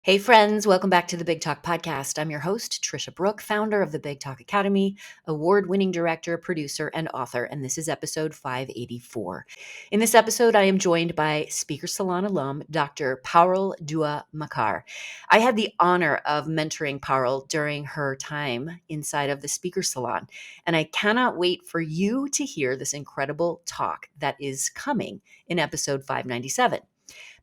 Hey, friends, welcome back to the Big Talk Podcast. I'm your host, Tricia Brouk, founder of the Big Talk Academy, award winning director, producer, and author, and this is episode 584. In this episode, I am joined by Speaker Salon alum, Dr. Parul Dua Makkar. I had the honor of mentoring Parul during her time inside of the Speaker Salon, and I cannot wait for you to hear this incredible talk that is coming in episode 597.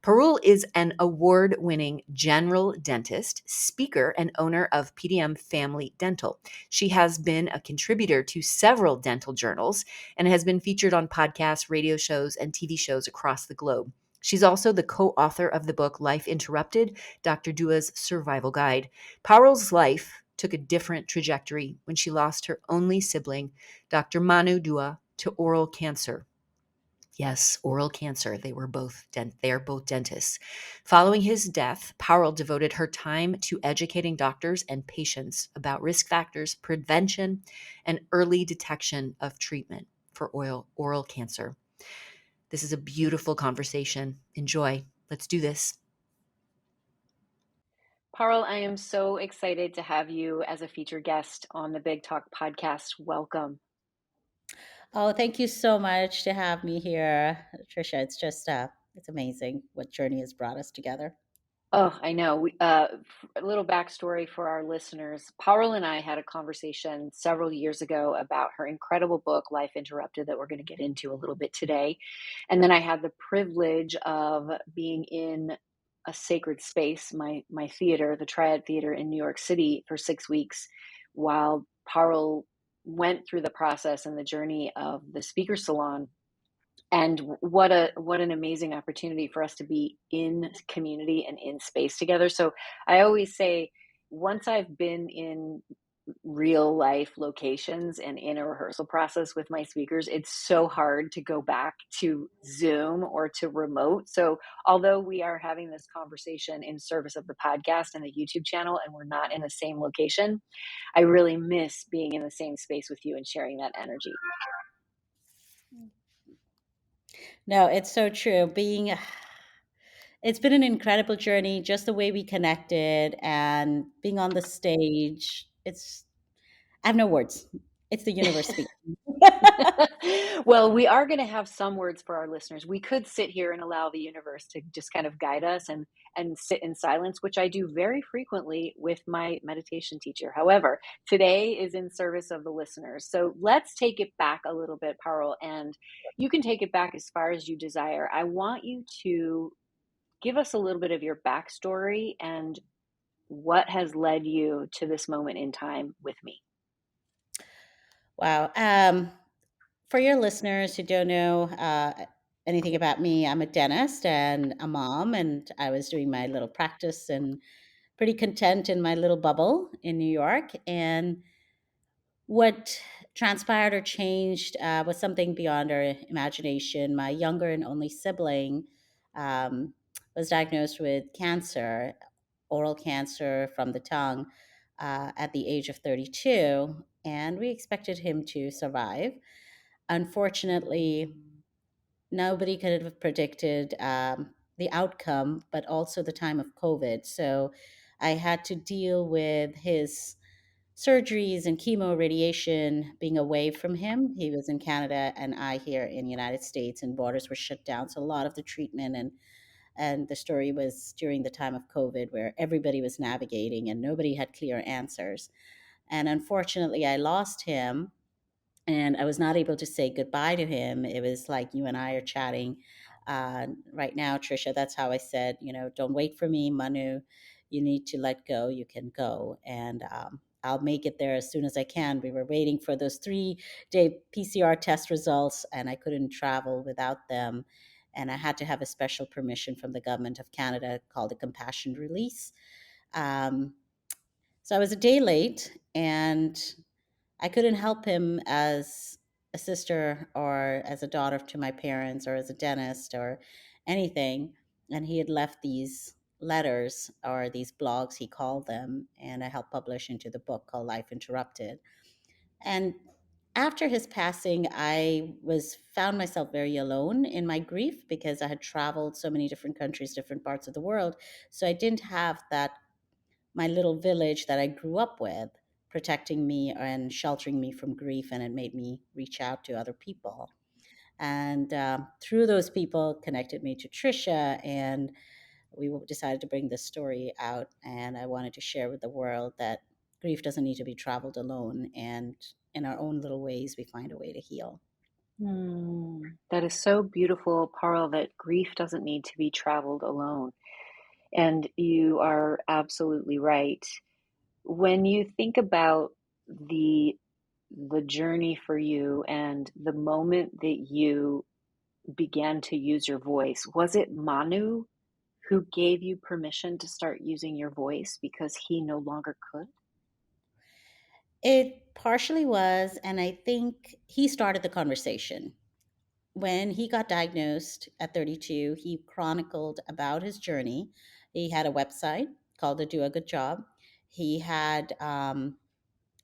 Parul is an award winning general dentist, speaker, and owner of PDM Family Dental. She has been a contributor to several dental journals and has been featured on podcasts, radio shows, and TV shows across the globe. She's also the co author of the book Life Interrupted, Dr. Dua's Survival Guide. Parul's life took a different trajectory when she lost her only sibling, Dr. Manu Dua, to oral cancer. Yes, oral cancer. They are both dentists. Following his death, Parul devoted her time to educating doctors and patients about risk factors, prevention, and early detection of treatment for oral cancer. This is a beautiful conversation. Enjoy. Let's do this. Parul, I am so excited to have you as a featured guest on the Big Talk podcast. Welcome. Oh, thank you so much to have me here, Trisha. It's amazing what journey has brought us together. Oh, I know. A little backstory for our listeners. Parul and I had a conversation several years ago about her incredible book, Life Interrupted, that we're going to get into a little bit today. And then I had the privilege of being in a sacred space, my theater, the Triad Theater in New York City, for 6 weeks, while Parul went through the process and the journey of the speaker salon. And what an amazing opportunity for us to be in community and in space together. So I always say, once I've been in real life locations and in a rehearsal process with my speakers, it's so hard to go back to Zoom or to remote. So although we are having this conversation in service of the podcast and the YouTube channel, and we're not in the same location, I really miss being in the same space with you and sharing that energy. No, it's so true. It's been an incredible journey, just the way we connected and being on the stage. I have no words. It's the universe speaking. Well, we are going to have some words for our listeners. We could sit here and allow the universe to just kind of guide us and sit in silence, which I do very frequently with my meditation teacher. However, today is in service of the listeners. So let's take it back a little bit, Parul, and you can take it back as far as you desire. I want you to give us a little bit of your backstory and what has led you to this moment in time with me. Wow. For your listeners who don't know anything about me, I'm a dentist and a mom, and I was doing my little practice and pretty content in my little bubble in New York. And what transpired or changed was something beyond our imagination. My younger and only sibling was diagnosed with cancer, oral cancer from the tongue, at the age of 32, and we expected him to survive. Unfortunately, nobody could have predicted the outcome, but also the time of COVID. So I had to deal with his surgeries and chemo radiation being away from him. He was in Canada and I here in the United States, and borders were shut down. So a lot of the treatment and the story was during the time of COVID where everybody was navigating and nobody had clear answers. And unfortunately, I lost him and I was not able to say goodbye to him. It was like you and I are chatting right now, Trisha. That's how I said, don't wait for me, Manu. You need to let go. You can go, and I'll make it there as soon as I can. We were waiting for those 3-day PCR test results, and I couldn't travel without them. And I had to have a special permission from the government of Canada called a compassion release. Um, so I was a day late, and I couldn't help him as a sister or as a daughter to my parents or as a dentist or anything. And he had left these letters or these blogs, he called them, and I helped publish into the book called Life Interrupted. And after his passing, I was found myself very alone in my grief because I had traveled so many different countries, different parts of the world. So I didn't have that my little village that I grew up with protecting me and sheltering me from grief, and it made me reach out to other people. And through those people, connected me to Tricia, and we decided to bring this story out. And I wanted to share with the world that grief doesn't need to be traveled alone, and in our own little ways, we find a way to heal. That is so beautiful, Parl, that grief doesn't need to be traveled alone. And you are absolutely right. When you think about the the journey for you and the moment that you began to use your voice, was it Manu who gave you permission to start using your voice because he no longer could? It partially was, and I think he started the conversation. When he got diagnosed at 32, he chronicled about his journey. He had a website called the Do a Good Job. He had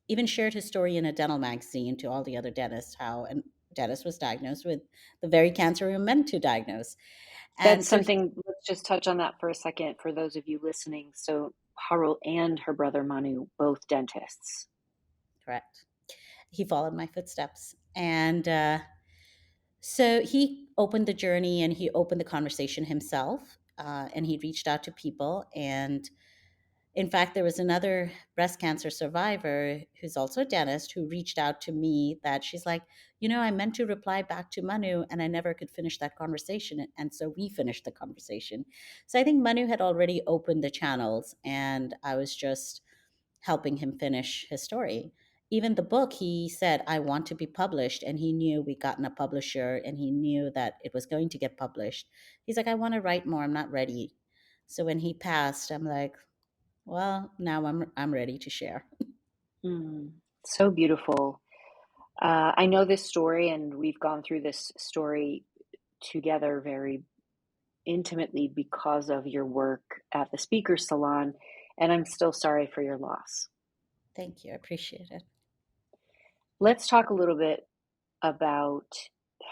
even shared his story in a dental magazine to all the other dentists how a dentist was diagnosed with the very cancer we were meant to diagnose. That's And so, something, let's just touch on that for a second for those of you listening. So, Parul and her brother Manu, both dentists. correct, he followed my footsteps. And so he opened the journey and he opened the conversation himself. And he reached out to people. And in fact, there was another breast cancer survivor who's also a dentist who reached out to me that she's like, I meant to reply back to Manu and I never could finish that conversation. And so we finished the conversation. So I think Manu had already opened the channels and I was just helping him finish his story. Even the book, he said, I want to be published. And he knew we'd gotten a publisher and he knew that it was going to get published. He's like, I want to write more. I'm not ready. So when he passed, I'm like, well, now I'm ready to share. Mm, so beautiful. I know this story, and we've gone through this story together very intimately because of your work at the Speakers Salon, and I'm still sorry for your loss. Thank you. I appreciate it. Let's talk a little bit about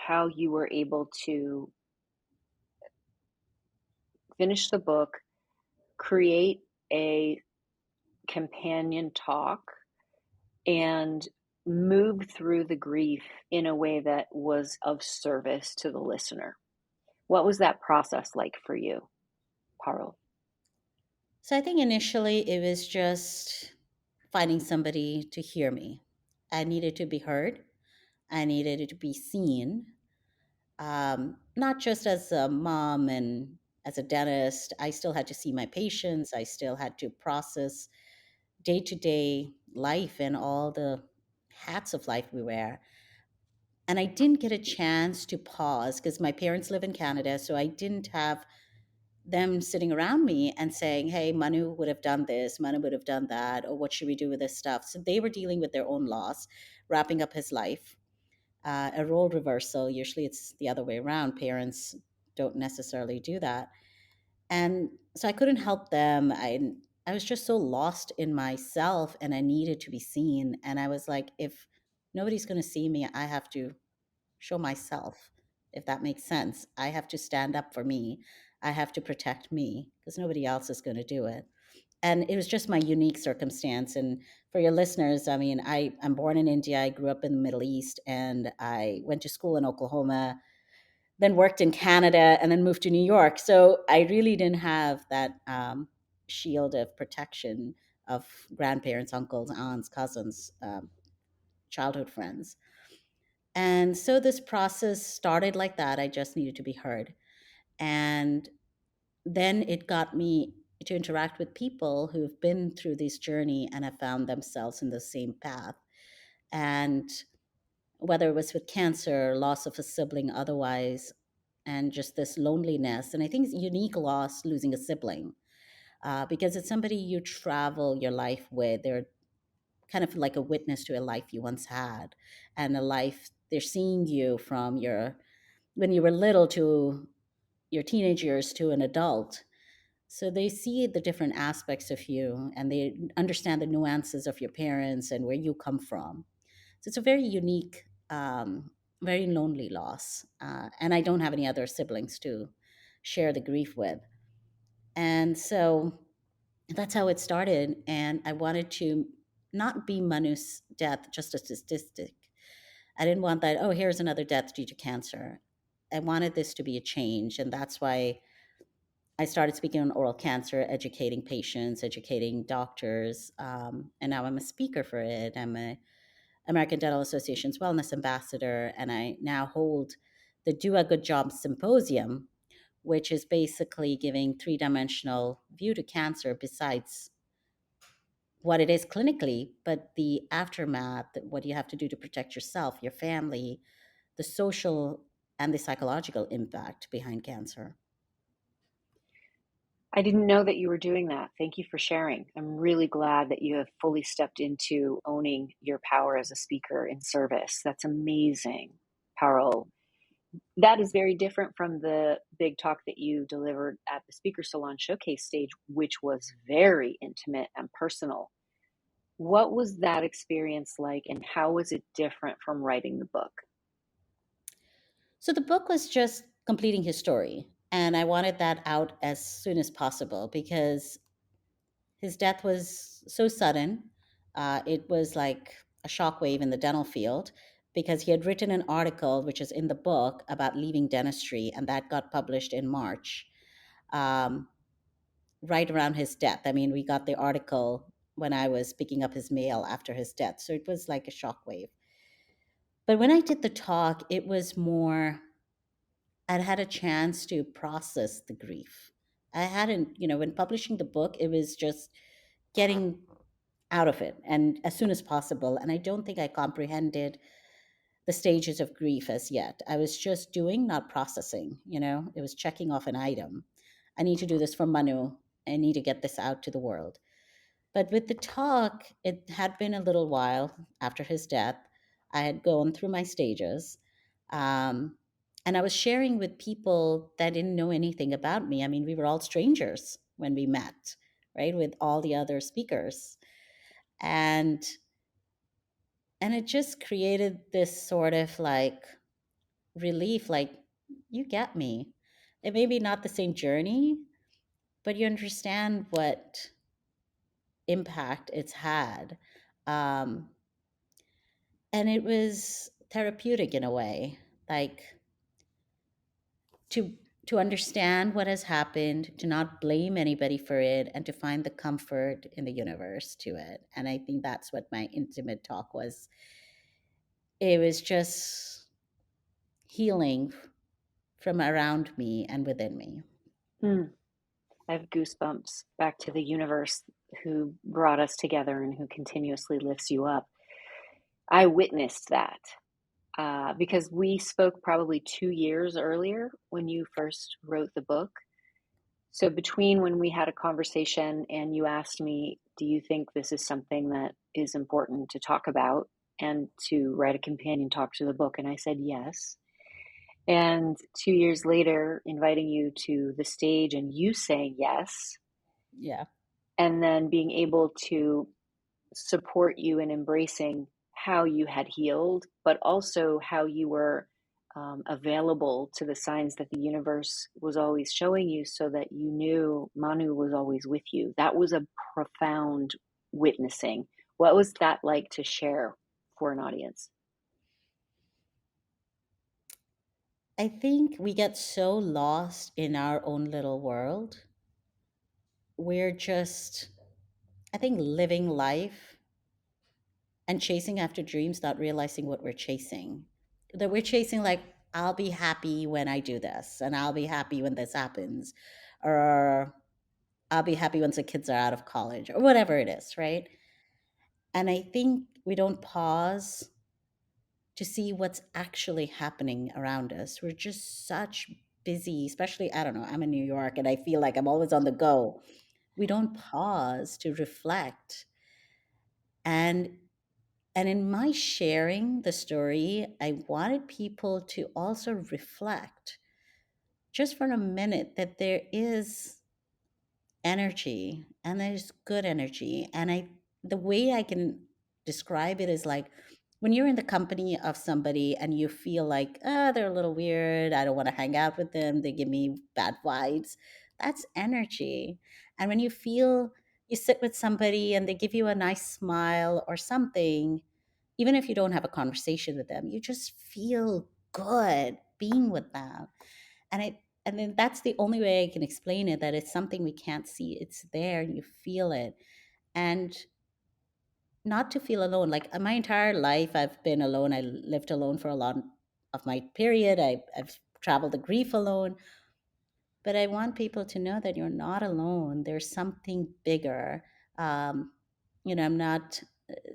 how you were able to finish the book, create a companion talk, and move through the grief in a way that was of service to the listener. What was that process like for you, Parul? So I think initially it was just finding somebody to hear me. I needed to be heard. I needed to be seen, not just as a mom and as a dentist. I still had to see my patients. I still had to process day to day life and all the hats of life we wear. And I didn't get a chance to pause because my parents live in Canada. So I didn't have them sitting around me and saying, hey, Manu would have done this, Manu would have done that, or what should we do with this stuff? So they were dealing with their own loss, wrapping up his life. A role reversal, usually it's the other way around. Parents don't necessarily do that. And so I couldn't help them. I was just so lost in myself and I needed to be seen. And I was like, if nobody's going to see me, I have to show myself, if that makes sense. I have to stand up for me. I have to protect me because nobody else is going to do it. And it was just my unique circumstance. And for your listeners, I mean, I'm born in India. I grew up in the Middle East and I went to school in Oklahoma, then worked in Canada, and then moved to New York. So I really didn't have that shield of protection of grandparents, uncles, aunts, cousins, childhood friends. And so this process started like that. I just needed to be heard. And then it got me to interact with people who've been through this journey and have found themselves in the same path. And whether it was with cancer, loss of a sibling, otherwise, and just this loneliness. And I think it's unique loss, losing a sibling, because it's somebody you travel your life with. They're kind of like a witness to a life you once had, and a life they're seeing you from your when you were little to your teenage years to an adult. So they see the different aspects of you and they understand the nuances of your parents and where you come from. So it's a very unique, very lonely loss. And I don't have any other siblings to share the grief with. And so that's how it started. And I wanted to not be Manu's death just a statistic. I didn't want that, oh, here's another death due to cancer. I wanted this to be a change. And that's why I started speaking on oral cancer, educating patients, educating doctors. And now I'm a speaker for it. I'm a American Dental Association's wellness ambassador. And I now hold the Do a Good Job Symposium, which is basically giving three-dimensional view to cancer besides what it is clinically, but the aftermath, what you have to do to protect yourself, your family, the social and the psychological impact behind cancer. I didn't know that you were doing that. Thank you for sharing. I'm really glad that you have fully stepped into owning your power as a speaker in service. That's amazing, Parul. That is very different from the big talk that you delivered at the Speaker Salon showcase stage, which was very intimate and personal. What was that experience like, and how was it different from writing the book? So the book was just completing his story, and I wanted that out as soon as possible because his death was so sudden. It was like a shockwave in the dental field because he had written an article, which is in the book, about leaving dentistry, and that got published in March, um, right around his death. I mean, we got the article when I was picking up his mail after his death, so it was like a shockwave. But when I did the talk, it was more, I'd had a chance to process the grief. I hadn't, when publishing the book, it was just getting out of it and as soon as possible. And I don't think I comprehended the stages of grief as yet. I was just doing, not processing, it was checking off an item. I need to do this for Manu. I need to get this out to the world. But with the talk, it had been a little while after his death. I had gone through my stages. Um, and I was sharing with people that didn't know anything about me. I mean, we were all strangers when we met, right, with all the other speakers. And it just created this sort of like relief, like, you get me. It may be not the same journey, but you understand what impact it's had. Um, and it was therapeutic in a way, like to understand what has happened, to not blame anybody for it, and to find the comfort in the universe to it. And I think that's what my intimate talk was. It was just healing from around me and within me. Hmm. I have goosebumps back to the universe who brought us together and who continuously lifts you up. I witnessed that because we spoke probably 2 years earlier when you first wrote the book. So, between when we had a conversation and you asked me, do you think this is something that is important to talk about and to write a companion talk to the book? And I said yes. And 2 years later, inviting you to the stage and you saying yes, Yeah. and then being able to support you in embracing how you had healed, but also how you were available to the signs that the universe was always showing you so that you knew Manu was always with you. That was a profound witnessing. What was that like to share for an audience? I think we get so lost in our own little world. We're just, I think, living life and chasing after dreams, not realizing what we're chasing. That we're chasing, like, I'll be happy when I do this, and I'll be happy when this happens, or I'll be happy once the kids are out of college, or whatever it is, right? And I think we don't pause to see what's actually happening around us. We're just such busy, especially, I don't know, I'm in New York and I feel like I'm always on the go. We don't pause to reflect. And in my sharing the story, I wanted people to also reflect just for a minute that there is energy and there's good energy. And the way I can describe it is like when you're in the company of somebody and you feel like, they're a little weird, I don't want to hang out with them, they give me bad vibes, that's energy. And when you feel you sit with somebody and they give you a nice smile or something, even if you don't have a conversation with them, you just feel good being with them. And then that's the only way I can explain it, that it's something we can't see. It's there and you feel it. And not to feel alone. Like my entire life, I've been alone. I lived alone for a lot of my period. I've traveled the grief alone. But I want people to know that you're not alone. There's something bigger. Um, I'm not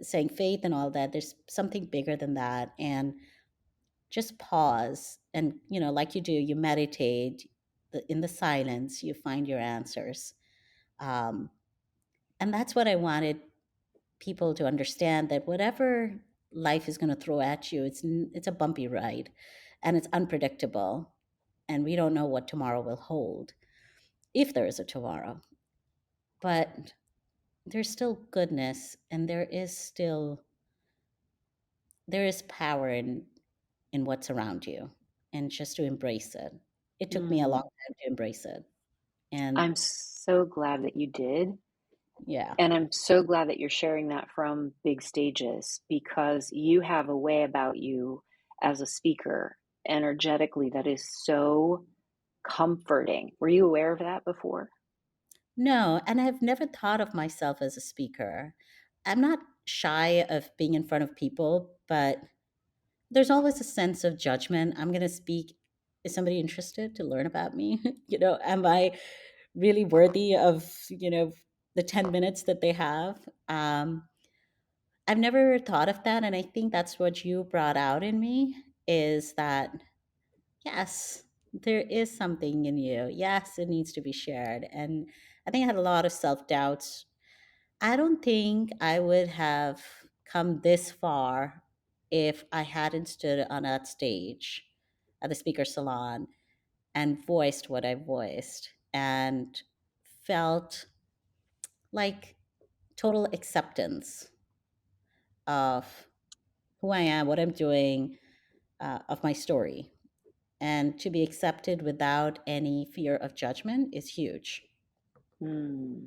saying faith and all that. There's something bigger than that. And just pause and, like you do, you meditate. In the silence, you find your answers. Um, and that's what I wanted people to understand, that whatever life is going to throw at you, it's a bumpy ride and it's unpredictable, and we don't know what tomorrow will hold, if there is a tomorrow. But there's still goodness, and there is power in what's around you, and just to embrace it. It took me a long Mm. time to embrace it. And I'm so glad that you did. yeah. And I'm so glad that you're sharing that from big stages because you have a way about you as a speaker energetically that is so comforting. Were you aware of that before? No, and I've never thought of myself as a speaker. I'm not shy of being in front of people, but there's always a sense of judgment. I'm going to speak. Is somebody interested to learn about me? Am I really worthy of, the 10 minutes that they have? I've never thought of that. And I think that's what you brought out in me, is that, yes, there is something in you. Yes, it needs to be shared. And I think I had a lot of self doubts. I don't think I would have come this far if I hadn't stood on that stage at the speaker salon and voiced what I voiced and felt like total acceptance of who I am, what I'm doing, of my story. And to be accepted without any fear of judgment is huge. Hmm.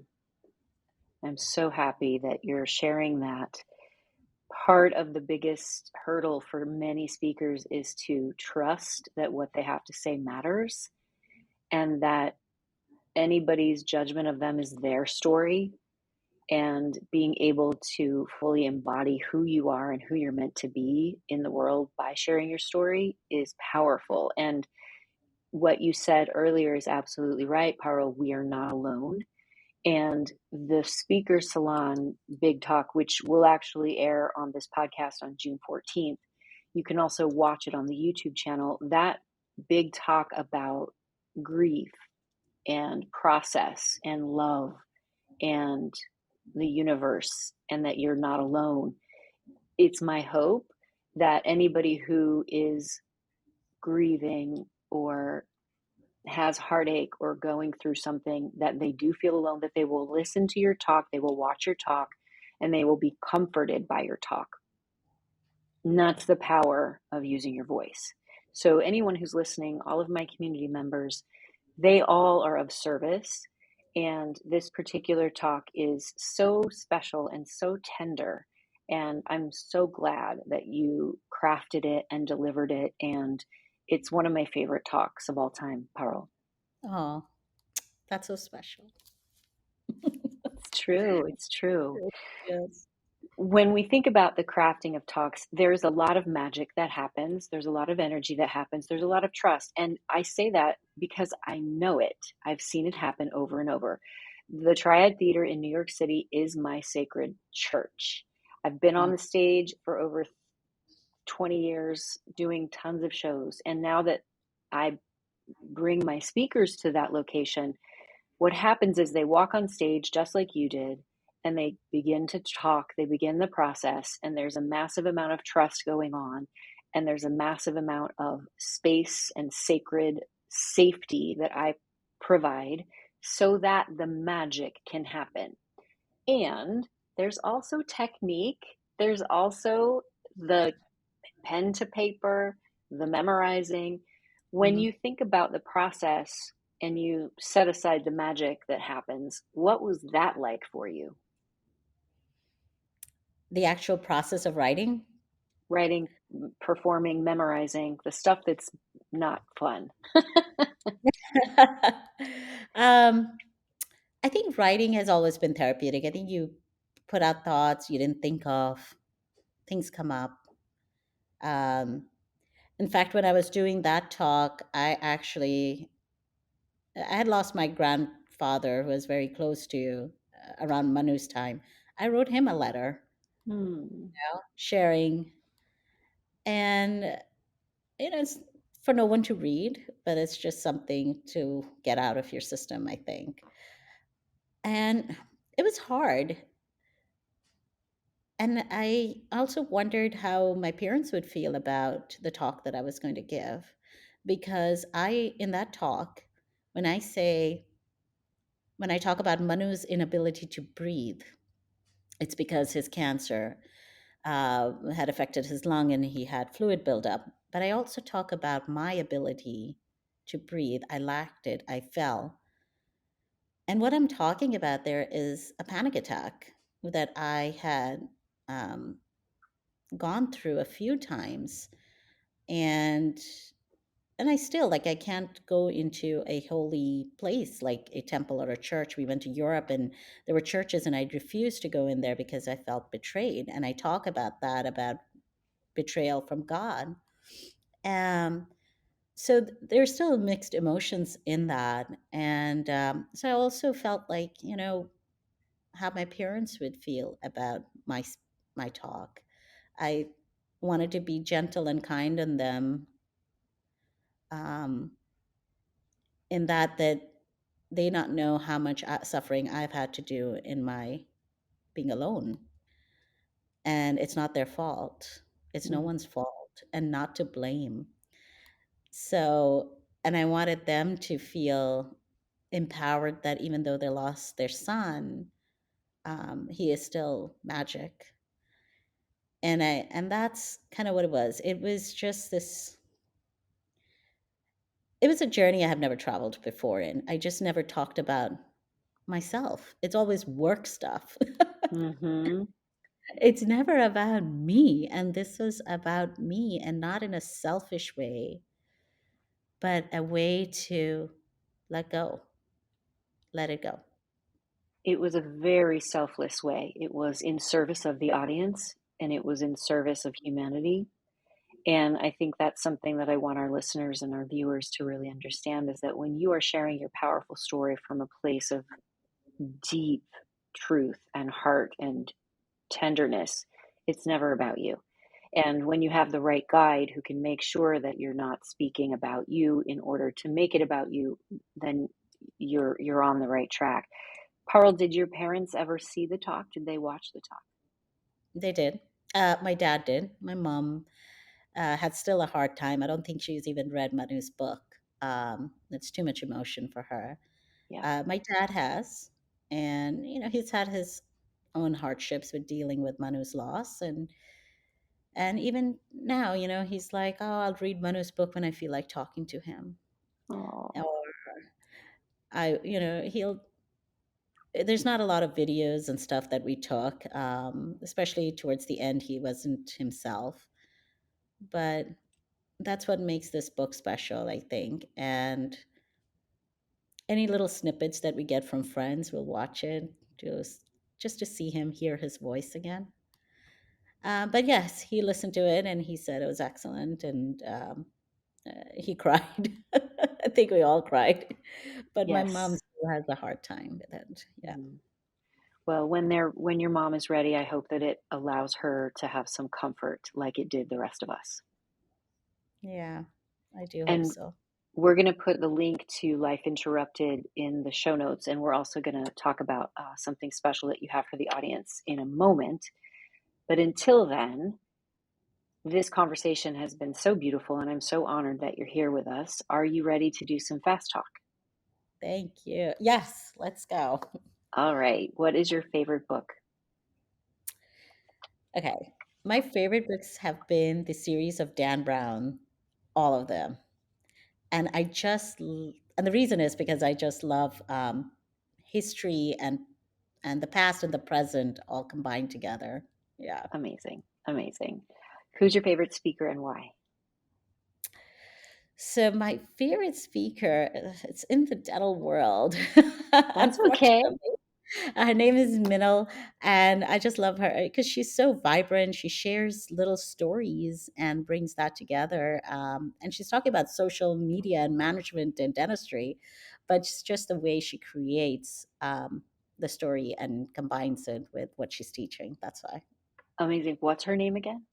I'm so happy that you're sharing that. Part of the biggest hurdle for many speakers is to trust that what they have to say matters and that anybody's judgment of them is their story, and being able to fully embody who you are and who you're meant to be in the world by sharing your story is powerful. And what you said earlier is absolutely right, Parul. We are not alone. And the Speaker Salon Big Talk, which will actually air on this podcast on June 14th, you can also watch it on the YouTube channel. That big talk about grief and process and love and the universe and that you're not alone. It's my hope that anybody who is grieving or has heartache or going through something, that they do feel alone, that they will listen to your talk, they will watch your talk, and they will be comforted by your talk. And that's the power of using your voice. So anyone who's listening, all of my community members, they all are of service. And this particular talk is so special and so tender. And I'm so glad that you crafted it and delivered it. And it's one of my favorite talks of all time, Parul. Oh, that's so special. It's true. It's true. Yes. When we think about the crafting of talks, there's a lot of magic that happens. There's a lot of energy that happens. There's a lot of trust. And I say that because I know it. I've seen it happen over and over. The Triad Theater in New York City is my sacred church. I've been on Mm. the stage for over 20 years doing tons of shows. And now that I bring my speakers to that location, what happens is they walk on stage just like you did, and they begin to talk, they begin the process, and there's a massive amount of trust going on, and there's a massive amount of space and sacred safety that I provide so that the magic can happen. And there's also technique, there's also the pen to paper, the memorizing. When Mhm. you think about the process and you set aside the magic that happens, what was that like for you? The actual process of writing? Writing, performing, memorizing, the stuff that's not fun. Um, I think writing has always been therapeutic. I think you put out thoughts you didn't think of, things come up. Um, in fact, when I was doing that talk, I had lost my grandfather, who was very close to around Manu's time. I wrote him a letter, Hmm. sharing, and it's for no one to read, but it's just something to get out of your system, I think. And it was hard. And I also wondered how my parents would feel about the talk that I was going to give. Because in that talk, when I say, when I talk about Manu's inability to breathe, it's because his cancer had affected his lung and he had fluid buildup. But I also talk about my ability to breathe. I lacked it, I fell. And what I'm talking about there is a panic attack that I had um, gone through a few times. And I still, like, I can't go into a holy place like a temple or a church. We went to Europe and there were churches and I refused to go in there because I felt betrayed. And I talk about that, about betrayal from God. Um, there's still mixed emotions in that. And so I also felt like, how my parents would feel about my talk. I wanted to be gentle and kind on them, um, in that they not know how much suffering I've had to do in my being alone, and it's not their fault. It's no Mm. one's fault, and not to blame. So, and I wanted them to feel empowered that even though they lost their son, he is still magic. And that's kind of what it was. It was just this. It was a journey I have never traveled before in. I just never talked about myself. It's always work stuff. Mhm. It's never about me. And this was about me, and not in a selfish way, but a way to let go, let it go. It was a very selfless way. It was in service of the audience and it was in service of humanity. And I think that's something that I want our listeners and our viewers to really understand is that when you are sharing your powerful story from a place of deep truth and heart and tenderness, it's never about you. And when you have the right guide who can make sure that you're not speaking about you in order to make it about you, then you're on the right track. Parl, did your parents ever see the talk? Did they watch the talk? They did. My dad did. My mom had still a hard time. I don't think she's even read Manu's book. It's too much emotion for her. Yeah. My dad has, and he's had his own hardships with dealing with Manu's loss, and even now, he's like, "Oh, I'll read Manu's book when I feel like talking to him," or Oh, he'll. There's not a lot of videos and stuff that we took, especially towards the end. He wasn't himself, but that's what makes this book special, I think. And any little snippets that we get from friends, we'll watch it just to see him, hear his voice again. But yes, he listened to it and he said it was excellent, and he cried. I think we all cried, but my mom yes. still has a hard time with it. Yeah, Mm. Well, when your mom is ready, I hope that it allows her to have some comfort like it did the rest of us. yeah, I do hope And so. we're going to put the link to Life Interrupted in the show notes, and we're also going to talk about something special that you have for the audience in a moment. But until then, this conversation has been so beautiful, and I'm so honored that you're here with us. Are you ready to do some fast talk? Thank you. Yes, let's go. All right. What is your favorite book? Okay. My favorite books have been the series of Dan Brown, all of them. And and the reason is because I just love history and the past and the present all combined together. Yeah. Amazing. Amazing. Who's your favorite speaker and why? So my favorite speaker, it's in the dental world, That's okay. unfortunately. Her name is Minal, and I just love her because she's so vibrant. She shares little stories and brings that together. And she's talking about social media and management and dentistry, but it's just the way she creates the story and combines it with what she's teaching. That's why. Amazing. What's her name again?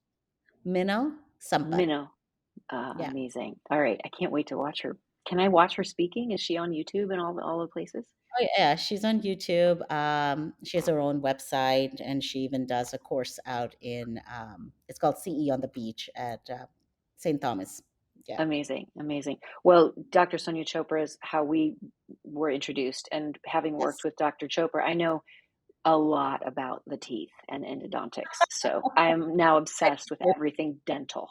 Minal Sampat. Minnow. Yeah. Amazing. All right. I can't wait to watch her. Can I watch her speaking? Is she on YouTube and all the places? Oh yeah, she's on YouTube. She has her own website, and she even does a course out in. It's called CE on the Beach at St. Thomas. Yeah. Amazing. Amazing. Well, Dr. Sonia Chopra is how we were introduced. And having worked Yes. with Dr. Chopra, I know a lot about the teeth and endodontics. So I am now obsessed with everything dental.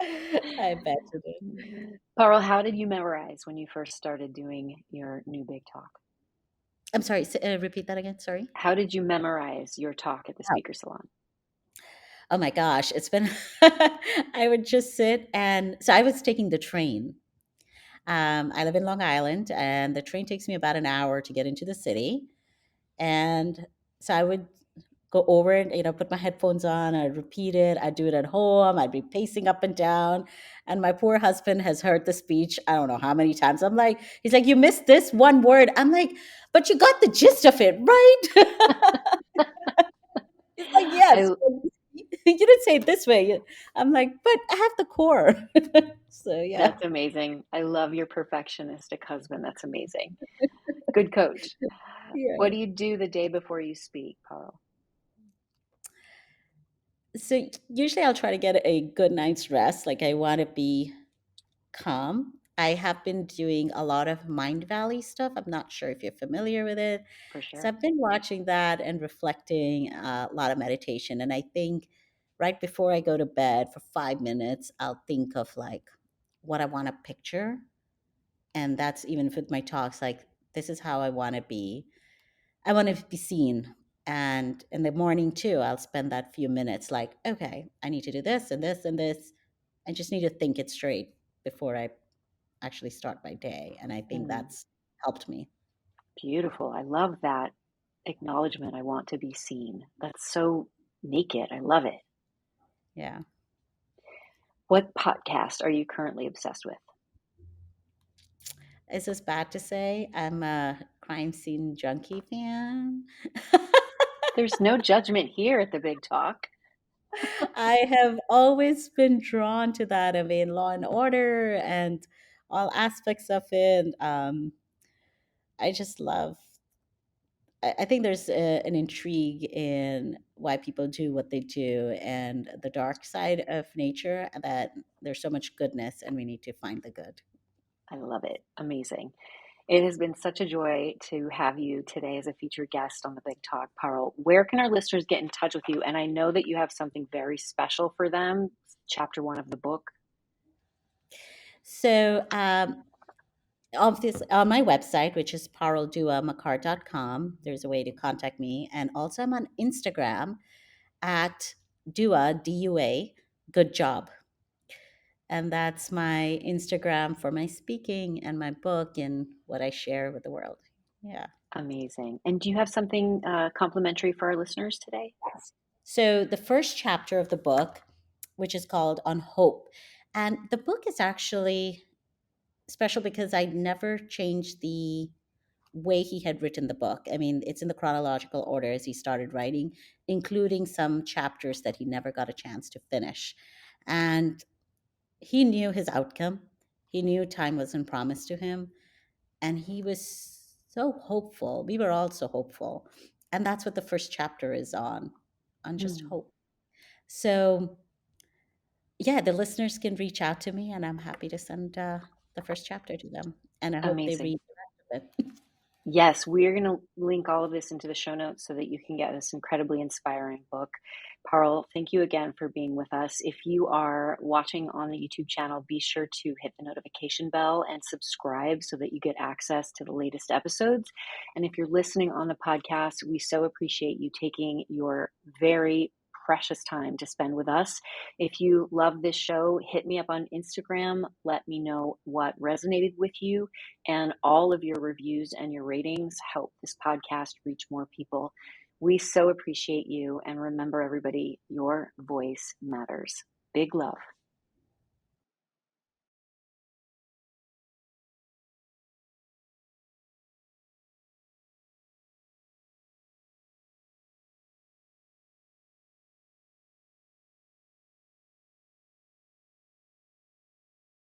I bet you did. Parul, how did you memorize when you first started doing your new big talk? I'm sorry. Repeat that again. Sorry. How did you memorize your talk at the Oh, speaker salon? oh my gosh, it's been. I would just sit and so I was taking the train. I live in Long Island, and the train takes me about an hour to get into the city. And so I would go over it, put my headphones on, I'd repeat it, I'd do it at home, I'd be pacing up and down. And my poor husband has heard the speech, I don't know how many times. He's like, you missed this one word. I'm like, but you got the gist of it, right? He's like, yes, I you didn't say it this way. I'm like, but I have the core. So yeah. That's amazing. I love your perfectionistic husband. That's amazing. Good coach. What Yeah. do you do the day before you speak, Parul? So usually I'll try to get a good night's rest. Like I want to be calm. I have been doing a lot of Mind Valley stuff. I'm not sure if you're familiar with it. For So sure. I've been watching that and reflecting a lot of meditation. And I think right before I go to bed for 5 minutes, I'll think of like what I want to picture. And that's even with my talks, like, this is how I want to be. I want to be seen. And in the morning too, I'll spend that few minutes like, okay, I need to do this and this and this. I just need to think it straight before I actually start my day. And I think Mm, that's helped me. beautiful. I love that acknowledgement. I want to be seen. That's so naked. I love it. Yeah. What podcast are you currently obsessed with? Is this bad to say? I'm a crime scene junkie fan. There's no judgment here at the Big Talk. I have always been drawn to that. I mean, Law and Order and all aspects of it. I just love. I think there's an intrigue in why people do what they do and the dark side of nature. That there's so much goodness, and we need to find the good. I love it. Amazing. It has been such a joy to have you today as a featured guest on the Big Talk, Parul. Where can our listeners get in touch with you? And I know that you have something very special for them, chapter one of the book. So, obviously, on my website, which is parulduamakkar.com, there's a way to contact me. And also, I'm on Instagram at Dua, good job. And that's my Instagram for my speaking and my book and what I share with the world. Yeah. Amazing. And do you have something complimentary for our listeners today? So, the first chapter of the book, which is called On Hope, and the book is actually special because I never changed the way he had written the book. I mean, it's in the chronological order as he started writing, including some chapters that he never got a chance to finish. And he knew his outcome. He knew time wasn't promised to him. And he was so hopeful. We were all so hopeful. And that's what the first chapter is on just Mm, hope. So, yeah, the listeners can reach out to me, and I'm happy to send the first chapter to them. And I hope they amazing. read the rest of it. Yes, we're going to link all of this into the show notes so that you can get this incredibly inspiring book. Parul, thank you again for being with us. If you are watching on the YouTube channel, be sure to hit the notification bell and subscribe so that you get access to the latest episodes. And if you're listening on the podcast, we so appreciate you taking your very precious time to spend with us. If you love this show, hit me up on Instagram. Let me know what resonated with you, and all of your reviews and your ratings help this podcast reach more people. We so appreciate you. And remember, everybody, your voice matters. Big love.